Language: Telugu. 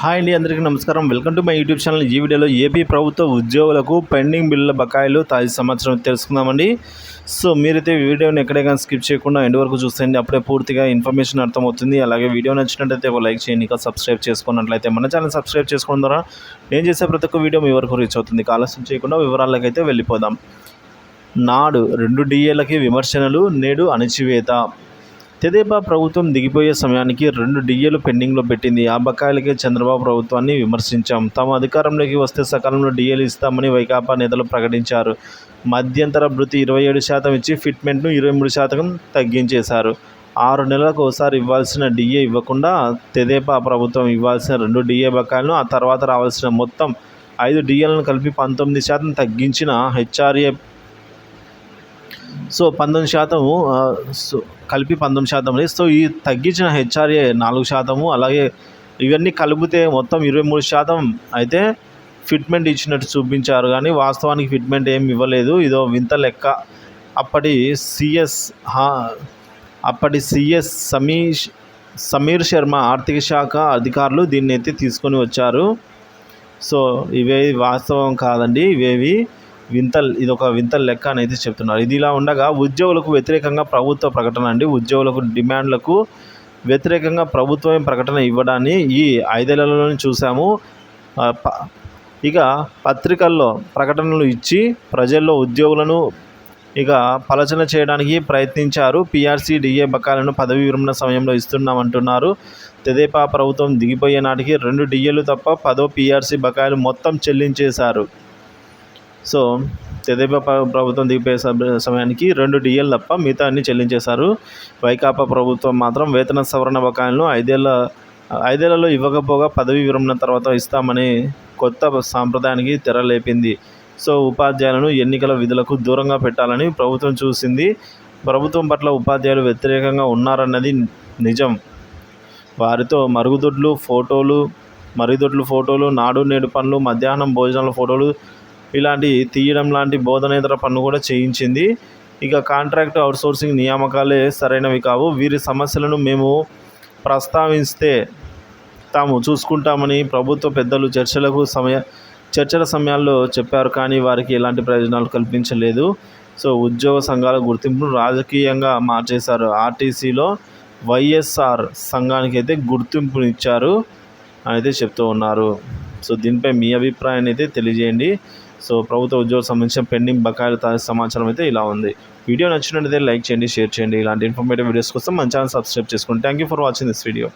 హాయ్ అండి, అందరికీ నమస్కారం. Welcome to my YouTube channel. ఈ వీడియోలో ఏపీ ప్రభుత్వ ఉద్యోగులకు పెండింగ్ బిల్లుల బకాయిలు తాజా సమాచారం తెలుసుకుందామండి. సో మీరైతే వీడియోని ఎక్కడైనా స్కిప్ చేయకుండా ఎండ్ వరకు చూసేయండి, అప్పుడే పూర్తిగా ఇన్ఫర్మేషన్ అర్థమవుతుంది. అలాగే వీడియో నచ్చినట్లయితే ఒక లైక్ చేయండి, ఇంకా సబ్స్క్రైబ్ చేసుకున్నట్లయితే మన ఛానల్ సబ్స్క్రైబ్ చేసుకోవడం ద్వారా నేను చేసే ప్రతి ఒక్క వీడియో మీ వరకు రీచ్ అవుతుంది. ఆలస్యం చేయకుండా వివరాలకైతే అయితే వెళ్ళిపోదాం. నాడు 2 DAలకి విమర్శనలు, నేడు అణచివేత. తెదేపా ప్రభుత్వం దిగిపోయే సమయానికి 2 DAలు పెండింగ్లో పెట్టింది. ఆ బకాయిలకే చంద్రబాబు ప్రభుత్వాన్ని విమర్శించాం. తాము అధికారంలోకి వస్తే సకాలంలో DAలు ఇస్తామని వైకాపా నేతలు ప్రకటించారు. మధ్యంతర భృతి 27% ఇచ్చి ఫిట్మెంట్ను 23% తగ్గించేశారు. 6 నెలలకు ఒకసారి ఇవ్వాల్సిన DA ఇవ్వకుండా తెదేపా ప్రభుత్వం ఇవ్వాల్సిన 2 DA బకాయిలను, ఆ తర్వాత రావాల్సిన మొత్తం 5 DAలను కలిపి 19% తగ్గించిన HRA. సో 19% కలిపి 19%. సో ఈ తగ్గించిన HRA 4%, అలాగే ఇవన్నీ కలిపితే మొత్తం 23% అయితే ఫిట్మెంట్ ఇచ్చినట్టు చూపించారు. కానీ వాస్తవానికి ఫిట్మెంట్ ఏమి ఇవ్వలేదు. ఇదో వింత లెక్క. అప్పటి సిఎస్ సమీర్ శర్మ ఆర్థిక శాఖ అధికారులు దీన్ని అయితే తీసుకొని వచ్చారు. సో ఇవేవి వాస్తవం కాదండి, ఇదొక వింత లెక్క అని అయితే చెప్తున్నారు. ఇది ఇలా ఉండగా ఉద్యోగులకు వ్యతిరేకంగా ప్రభుత్వ ప్రకటన అండి. ఉద్యోగులకు డిమాండ్లకు వ్యతిరేకంగా ప్రభుత్వమే ప్రకటన ఇవ్వడాన్ని ఈ 5 ఏళ్లలోనే చూసాము. ఇక పత్రికల్లో ప్రకటనలు ఇచ్చి ప్రజల్లో ఉద్యోగులను పలచన చేయడానికి ప్రయత్నించారు. PRC DA బకాయిలను పదవీ విరమణ సమయంలో ఇస్తున్నామంటున్నారు. తెదేపా ప్రభుత్వం దిగిపోయే నాటికి 2 DAలు తప్ప 10వ PRC బకాయిలు మొత్తం చెల్లించేశారు. సో తెదేపా ప్రభుత్వం దిగిపోయే సమయానికి 2 DAలు తప్ప మిగతా అన్ని చెల్లించేశారు. వైకాపా ప్రభుత్వం మాత్రం వేతన సవరణ బకాయిలను 5 ఏళ్లలో ఇవ్వకపోగా పదవీ విరమణ తర్వాత ఇస్తామని కొత్త సాంప్రదాయానికి తెరలేపింది. సో ఉపాధ్యాయులను ఎన్నికల విధులకు దూరంగా పెట్టాలని ప్రభుత్వం చూసింది. ప్రభుత్వం పట్ల ఉపాధ్యాయులు వ్యతిరేకంగా ఉన్నారన్నది నిజం. వారితో మరుగుదొడ్లు ఫోటోలు, నాడు నేడు పనులు, మధ్యాహ్నం భోజనాల ఫోటోలు ఇలాంటివి తీయడం లాంటి బోధనేతర పనులు కూడా చేయించింది. ఇక కాంట్రాక్ట్ అవుట్సోర్సింగ్ నియామకాలే సరైనవి కావు. వీరి సమస్యలను మేము ప్రస్తావిస్తే తాము చూసుకుంటామని ప్రభుత్వ పెద్దలు చర్చల సమయాల్లో చెప్పారు. కానీ వారికి ఎలాంటి ప్రయోజనాలు కల్పించలేదు. సో ఉద్యోగ సంఘాల గుర్తింపును రాజకీయంగా మార్చేశారు. RTCలో YSR సంఘానికి అయితే గుర్తింపునిచ్చారు అని అయితే చెప్తూ ఉన్నారు. సో దీనిపై మీ అభిప్రాయాన్ని అయితే తెలియజేయండి. సో ప్రభుత్వ ఉద్యోగం సంబంధించిన పెండింగ్ బకాయిల తాజా సమాచారం అయితే ఇలా ఉంది. వీడియో నచ్చినట్లయితే లైక్ చేయండి, షేర్ చేయండి. ఇలాంటి ఇన్ఫర్మేటివ్ వీడియోస్ కోసం మన ఛానల్ సబ్స్క్రైబ్ చేసుకోండి. Thank you for watching this video.